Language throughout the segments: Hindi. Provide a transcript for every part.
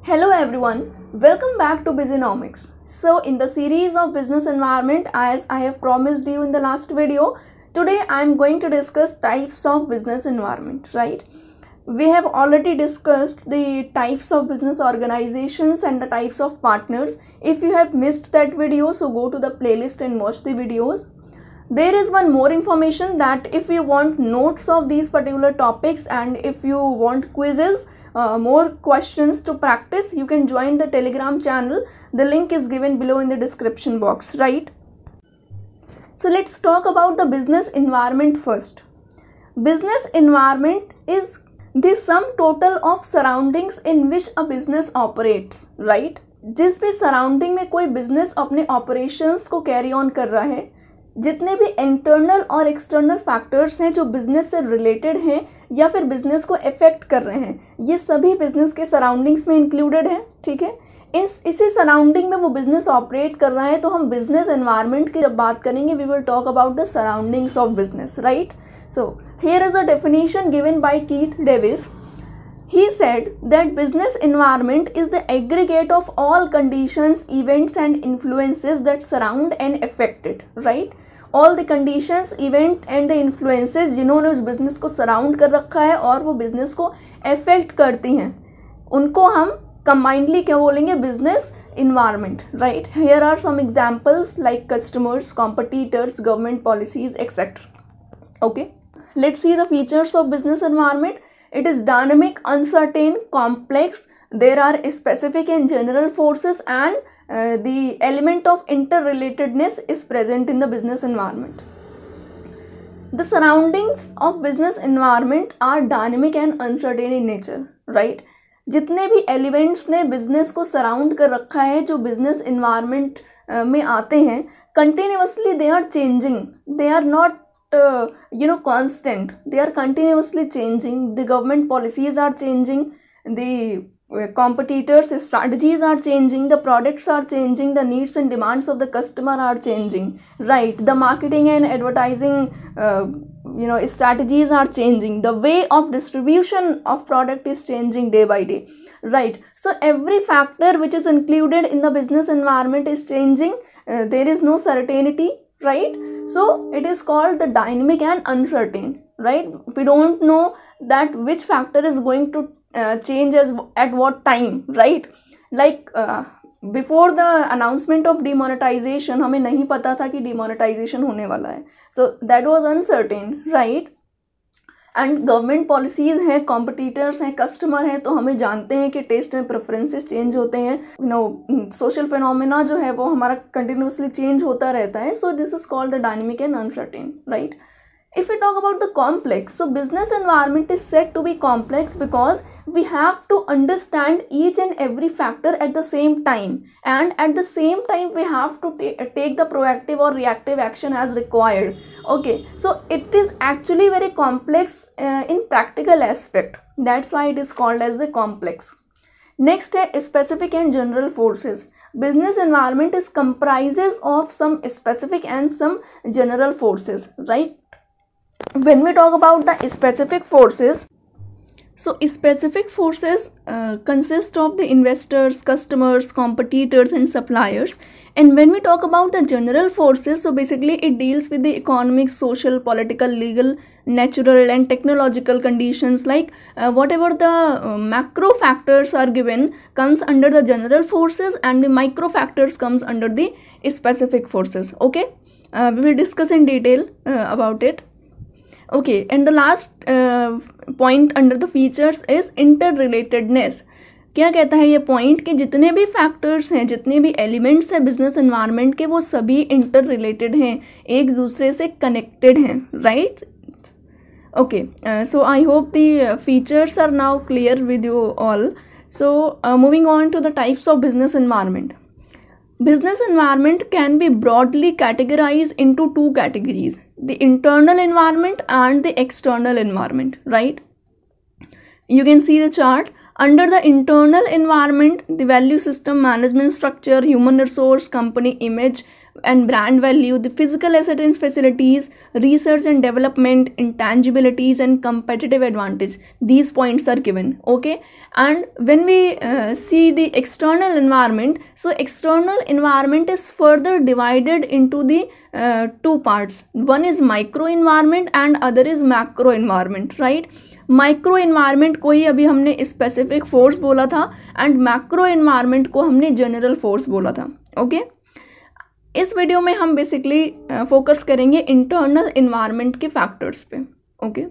Hello everyone, welcome back to Busynomics. So in the series of business environment, as I have promised you in the last video, today I am going to discuss types of business environment, right? We have already discussed the types of business organizations and the types of partners. If you have missed that video, so go to the playlist and watch the videos. There is one more information that if you want notes of these particular topics and if you want quizzes, more questions to practice, you can join the Telegram channel. The link is given below in the description box, right? So let's talk about the business environment first. Business environment is the sum total of surroundings in which a business operates, right? जिस भी सराउंडिंग में कोई बिजनेस अपने ऑपरेशंस को कैरी ऑन कर रहा है, जितने भी इंटरनल और एक्सटर्नल फैक्टर्स हैं जो बिजनेस से रिलेटेड हैं या फिर बिजनेस को अफेक्ट कर रहे हैं, ये सभी बिजनेस के सराउंडिंग्स में इंक्लूडेड है, ठीक है। इसी सराउंडिंग में वो बिजनेस ऑपरेट कर रहा है, तो हम बिजनेस एनवायरनमेंट की जब बात करेंगे we will talk about the surroundings of business, right. So here is a definition given by Keith Davis. He said that business environment is the aggregate of all conditions, events and influences that surround and affect it, right? All the conditions, event and the influences जिन्होंने उस business को surround कर रखा है और वो business को affect करती हैं, उनको हम combinedly क्या बोलेंगे? business environment, right? Here are some examples like customers, competitors, government policies, etc. Okay, let's see the features of business environment. It is dynamic, uncertain, complex. There are specific and general forces and the element of interrelatedness is present in the business environment. The surroundings of business environment are dynamic and uncertain in nature, right? जितने भी elements ने business को surround कर रखा है, जो business environment में आते हैं, continuously they are changing. They are not constant. They are continuously changing. The government policies are changing. The competitors' strategies are changing. The products are changing. The needs and demands of the customer are changing. Right. The marketing and advertising, strategies are changing. The way of distribution of product is changing day by day. Right. So every factor which is included in the business environment is changing. There is no certainty. Right, so it is called the dynamic and uncertain, right? We don't know that which factor is going to change at what time, right? Like before the announcement of demonetization, हमें नहीं पता था कि demonetization होने वाला है, so that was uncertain, right? And government policies हैं, कॉम्पिटिटर्स हैं, कस्टमर हैं, तो हमें जानते हैं कि टेस्ट एंड प्रेफरेंसेस चेंज होते हैं, सोशल फिनोमेना जो है वो हमारा कंटिन्यूसली चेंज होता रहता है. So this is called the dynamic and uncertain, right. If we talk about the complex, so business environment is said to be complex because we have to understand each and every factor at the same time, and at the same time we have to take the proactive or reactive action as required. Okay, so it is actually very complex in practical aspect. That's why it is called as the complex. Next है specific and general forces. Business environment is comprises of some specific and some general forces, right? When we talk about the specific forces, so specific forces consist of the investors, customers, competitors and suppliers. And when we talk about the general forces, so basically it deals with the economic, social, political, legal, natural and technological conditions, like whatever the macro factors are given comes under the general forces and the micro factors comes under the specific forces. Okay, we will discuss in detail about it. Okay, and the last point under the features is interrelatedness. क्या कहता है ये पॉइंट कि जितने भी फैक्टर्स हैं, जितने भी एलिमेंट्स हैं बिजनेस एनवायरनमेंट के, वो सभी इंटर रिलेटेड हैं, एक दूसरे से कनेक्टेड हैं, right. Okay, so I hope the features are now clear with you all. So moving on to the types of business environment. Business environment can be broadly categorized into two categories: the internal environment and the external environment, right? You can see the chart. Under the internal environment, the value system, management structure, human resource, company image, and brand value, the physical asset and facilities, research and development, intangibilities and competitive advantage. These points are given. Okay, and when we see the external environment, so external environment is further divided into the two parts. One is micro environment and other is macro environment, right? Micro environment को ही अभी हमने स्पेसिफिक फोर्स बोला था एंड मैक्रो इन्वायरमेंट को हमने जनरल फोर्स बोला था. ओके, इस वीडियो में हम बेसिकली फोकस करेंगे इंटरनल इन्वायरमेंट के फैक्टर्स पे. ओके,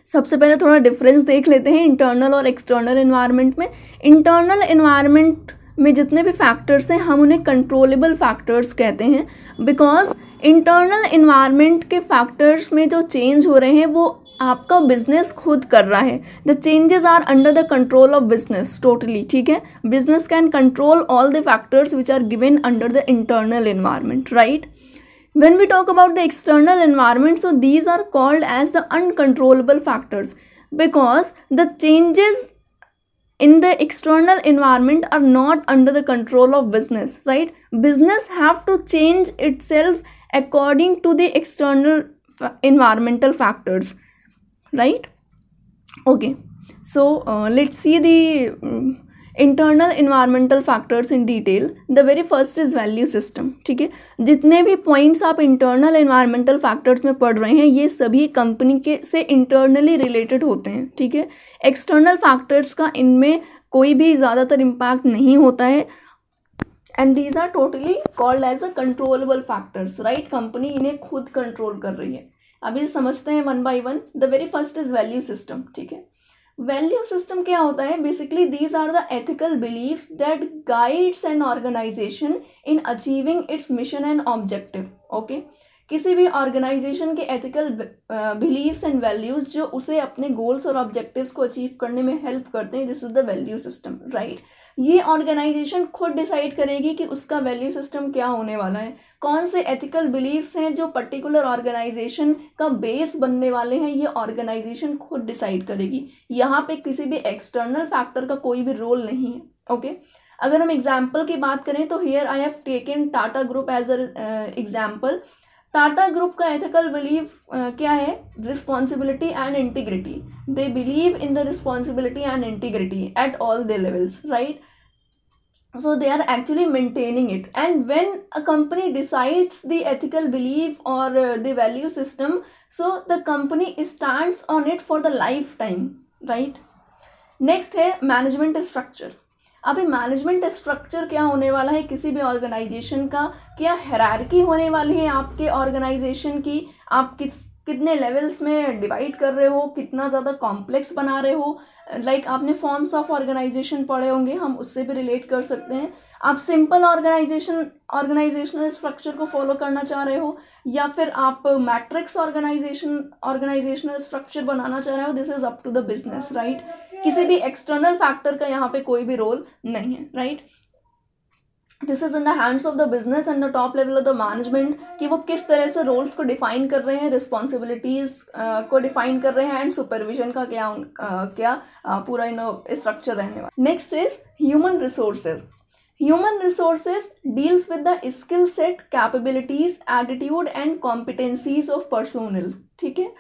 सबसे पहले थोड़ा डिफरेंस देख लेते हैं इंटरनल और एक्सटर्नल इन्वायरमेंट में. इंटरनल इन्वायरमेंट में जितने भी फैक्टर्स हैं हम उन्हें कंट्रोलेबल फैक्टर्स कहते हैं, बिकॉज इंटरनल इन्वायरमेंट के फैक्टर्स में जो चेंज हो रहे हैं वो आपका बिजनेस खुद कर रहा है. The changes are under the control of business totally. ठीक है, business can control all the factors which are given under the internal environment, right. When we talk about the external environment, so these are called as the uncontrollable factors because the changes in the external environment are not under the control of business, right? Business have to change itself according to the external environmental factors, right? Okay, so let's see the internal environmental factors in detail. The very first is value system. ठीक है, जितने भी पॉइंट्स आप इंटरनल इन्वायरमेंटल फैक्टर्स में पढ़ रहे हैं ये सभी कंपनी के से इंटरनली रिलेटेड होते हैं. ठीक है, एक्सटर्नल फैक्टर्स का इनमें कोई भी ज़्यादातर इम्पैक्ट नहीं होता है and these are totally called as a controllable factors, right. Company इन्हें खुद कंट्रोल कर रही है. अभी समझते हैं one by one. The very first is value system. ठीक है, वैल्यू सिस्टम क्या होता है? Basically these are the ethical beliefs that guides an organisation in achieving its mission and objective. Okay, किसी भी ऑर्गेनाइजेशन के एथिकल बिलीव्स एंड वैल्यूज जो उसे अपने गोल्स और ऑब्जेक्टिव्स को अचीव करने में हेल्प करते हैं, this is the value system, right. ये ऑर्गेनाइजेशन खुद डिसाइड करेगी कि उसका वैल्यू सिस्टम क्या होने वाला है, कौन से एथिकल बिलीव्स हैं जो पर्टिकुलर ऑर्गेनाइजेशन का बेस बनने वाले हैं, ये ऑर्गेनाइजेशन खुद डिसाइड करेगी. यहाँ पे किसी भी एक्सटर्नल फैक्टर का कोई भी रोल नहीं है. ओके, अगर हम एग्जाम्पल की बात करें तो here I have taken Tata group as a example. Tata group का एथिकल बिलीव क्या है? Responsibility and integrity. They believe in the responsibility and integrity at all the levels, right. So they are actually maintaining it, and when a company decides the ethical belief or the value system, so the company stands on it for the lifetime, right. Next है मैनेजमेंट स्ट्रक्चर. अभी मैनेजमेंट स्ट्रक्चर क्या होने वाला है किसी भी ऑर्गेनाइजेशन का? क्या हायरार्की होने वाली है आपके ऑर्गेनाइजेशन की? आप कितने लेवल्स में डिवाइड कर रहे हो, कितना ज़्यादा कॉम्प्लेक्स बना रहे हो. लाइक आपने फॉर्म्स ऑफ ऑर्गेनाइजेशन पढ़े होंगे, हम उससे भी रिलेट कर सकते हैं. आप सिंपल ऑर्गेनाइजेशनल स्ट्रक्चर को फॉलो करना चाह रहे हो या फिर आप मैट्रिक्स ऑर्गेनाइजेशनल स्ट्रक्चर बनाना चाह रहे हो, this is up to the business, right. किसी भी एक्सटर्नल फैक्टर का यहाँ पे कोई भी रोल नहीं है, right. This is in the hands of the business and the top level of the management कि वो किस तरह से रोल्स को डिफाइन कर रहे हैं, रिस्पॉन्सिबिलिटीज को डिफाइन कर रहे हैं एंड सुपरविजन का क्या पूरा स्ट्रक्चर रहने वाला. Next is human resources. Human resources deals with the skill set, capabilities, attitude and competencies of personnel. ठीक है,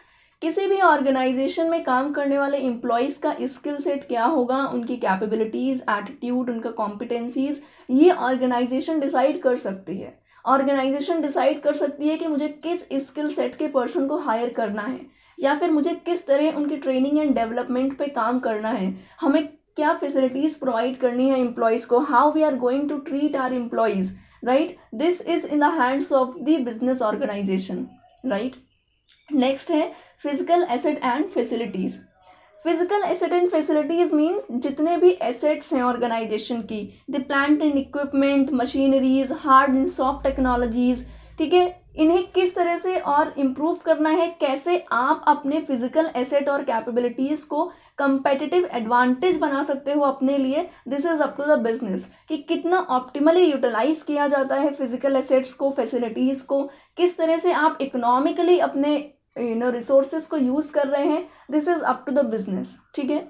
किसी भी ऑर्गेनाइजेशन में काम करने वाले एम्प्लॉयज़ का स्किल सेट क्या होगा, उनकी कैपेबिलिटीज़, एटीट्यूड, उनका कॉम्पिटेंसीज, ये ऑर्गेनाइजेशन डिसाइड कर सकती है. ऑर्गेनाइजेशन डिसाइड कर सकती है कि मुझे किस स्किल सेट के पर्सन को हायर करना है या फिर मुझे किस तरह उनकी ट्रेनिंग एंड डेवलपमेंट पे काम करना है, हमें क्या फैसिलिटीज़ प्रोवाइड करनी है एम्प्लॉयज़ को, how we are going to treat our employees, right. This is in the hands of the business organisation, right. Next है physical asset and facilities. Physical asset and facilities means जितने भी एसेट्स हैं ऑर्गेनाइजेशन की, the plant and equipment, machineries, hard and soft technologies. ठीक है, इन्हें किस तरह से और इम्प्रूव करना है, कैसे आप अपने फिजिकल एसेट और कैपेबिलिटीज को कंपेटिटिव एडवांटेज बना सकते हो अपने लिए. This is up to the business कि कितना ऑप्टिमली यूटिलाइज किया जाता है फिजिकल एसेट्स को, फैसिलिटीज को, किस तरह से आप इकोनॉमिकली अपने रिसोर्सेज को यूज कर रहे हैं. This is up to the business. ठीक है,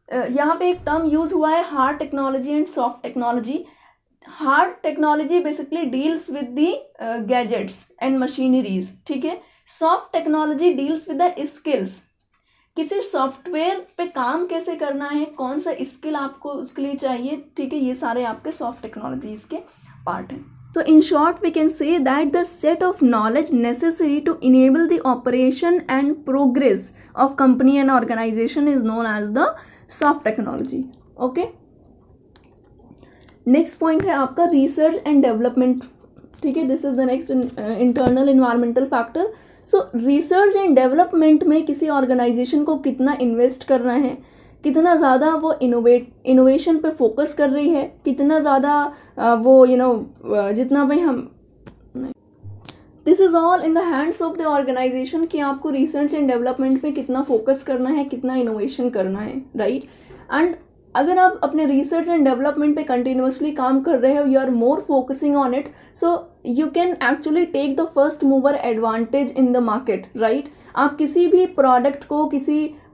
यहाँ पे एक टर्म यूज हुआ है hard technology and soft technology. Hard technology basically deals with the gadgets and machineries, ठीक है। Soft technology deals with the skills, किसी सॉफ्टवेयर पे काम कैसे करना है, कौन सा स्किल आपको उसके लिए चाहिए, ठीक है, ये सारे आपके सॉफ्ट टेक्नोलॉजीज के पार्ट हैं। So in short, we can say that the set of knowledge necessary to enable the operation and progress of company and organization is known as the soft technology. Okay. Next point है आपका research and development, ठीक है, this is the next internal environmental factor. So research and development में किसी organization को कितना invest करना है, कितना ज़्यादा वो इनोवेशन पे फोकस कर रही है, कितना ज़्यादा वो जितना भाई हम, this is all in the hands of the organisation कि आपको रिसर्च एंड डेवलपमेंट पे कितना फोकस करना है, कितना इनोवेशन करना है, राइट। एंड अगर आप अपने रिसर्च एंड डेवलपमेंट पे कंटिन्यूसली काम कर रहे हो, you are more focusing on it, so you can actually take the first mover advantage in the market, right. आप किसी भी प्रोडक्ट को,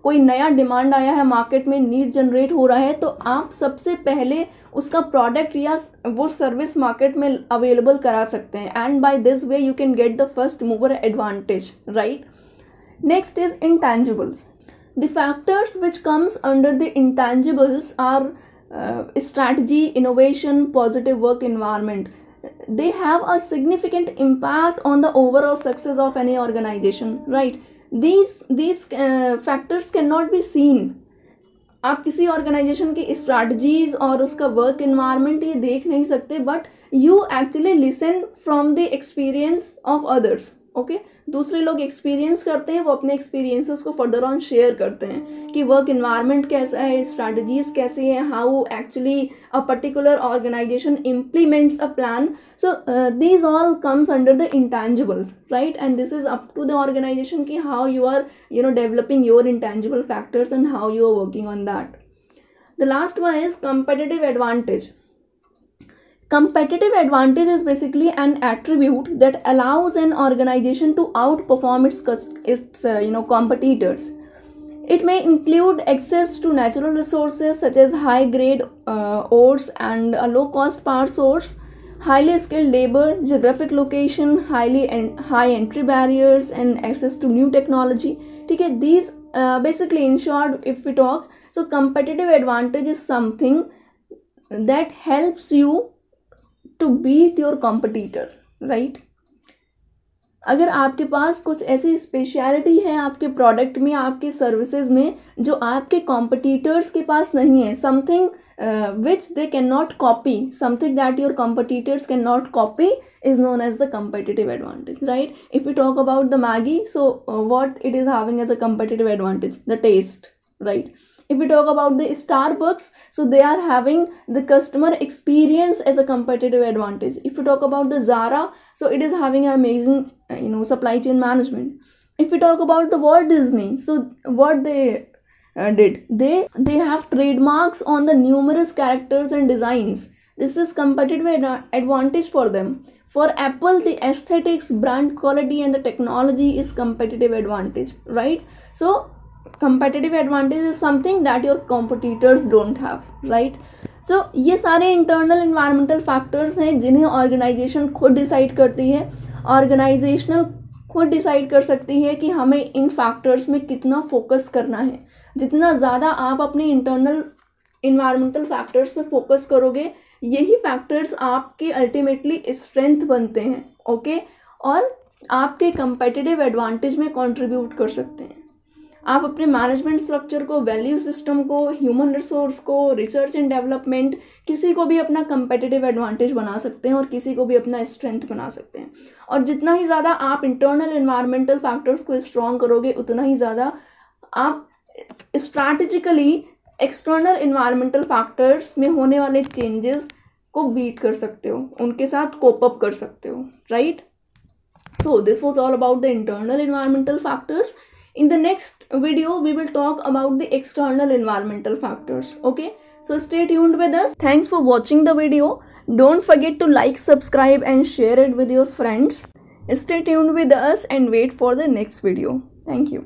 कोई नया डिमांड आया है मार्केट में, नीड जनरेट हो रहा है, तो आप सबसे पहले उसका प्रोडक्ट या वो सर्विस मार्केट में अवेलेबल करा सकते हैं, and by this way you can get the first mover advantage, right. Next is intangibles. The factors which comes under the intangibles are strategy, innovation, positive work environment. They have a significant impact on the overall success of any organization, right? These factors cannot be seen. आप किसी ऑर्गेनाइजेशन की स्ट्रैटेजीज और उसका वर्क एनवायरनमेंट ये देख नहीं सकते, but you actually listen from the experience of others. Okay, दूसरे लोग एक्सपीरियंस करते हैं, वो अपने एक्सपीरियंसेस को फर्दर ऑन शेयर करते हैं कि वर्क एनवायरनमेंट कैसा है, स्ट्रैटेजीज कैसी है, how actually a particular organisation implements a plan. So these all comes under the intangibles, right, and this is up to the organisation कि how you are developing your intangible factors and how you are working on that. The last one is competitive advantage. Competitive advantage is basically an attribute that allows an organization to outperform its competitors. It may include access to natural resources such as high grade ores and a low cost power source, highly skilled labor, geographic location, high entry barriers, and access to new technology. ठीक है, these basically in short if we talk, so competitive advantage is something that helps you to beat your competitor, right? अगर आपके पास कुछ ऐसी स्पेशलिटी है आपके प्रोडक्ट में, आपके सर्विसेज में, जो आपके कॉम्पिटिटर्स के पास नहीं है, something which they cannot copy, something that your competitors cannot copy is known as the competitive advantage, right? If we talk about the Maggi, so what it is having as a competitive advantage? The taste, right? If we talk about the Starbucks, so they are having the customer experience as a competitive advantage. If we talk about the Zara, so it is having an amazing supply chain management. If we talk about the Walt Disney, so what they did, they have trademarks on the numerous characters and designs. This is competitive advantage for them. For Apple, the aesthetics, brand quality, and the technology is competitive advantage, right? So competitive advantage is something that your competitors don't have, right? So ये सारे internal environmental factors हैं जिन्हें organization खुद decide करती है. Organizational खुद डिसाइड कर सकती है कि हमें इन फैक्टर्स में कितना फोकस करना है. जितना ज़्यादा आप अपने इंटरनल इन्वायरमेंटल फैक्टर्स पे फोकस करोगे, यही फैक्टर्स आपके अल्टीमेटली स्ट्रेंथ बनते हैं, ओके, और आपके कंपेटिटिव एडवांटेज में कंट्रीब्यूट कर सकते हैं. आप अपने मैनेजमेंट स्ट्रक्चर को, वैल्यू सिस्टम को, ह्यूमन रिसोर्स को, रिसर्च एंड डेवलपमेंट, किसी को भी अपना कंपेटिटिव एडवांटेज बना सकते हैं और किसी को भी अपना स्ट्रेंथ बना सकते हैं. और जितना ही ज़्यादा आप इंटरनल एनवायरमेंटल फैक्टर्स को स्ट्रॉन्ग करोगे, उतना ही ज़्यादा आप स्ट्रैटेजिकली एक्सटर्नल एनवायरमेंटल फैक्टर्स में होने वाले चेंजेस को बीट कर सकते हो, उनके साथ कोप अप कर सकते हो, right? So this was all about the internal environmental factors. In the next video, we will talk about the external environmental factors. Okay, so stay tuned with us. Thanks for watching the video. Don't forget to like, subscribe, and share it with your friends. Stay tuned with us and wait for the next video. Thank you.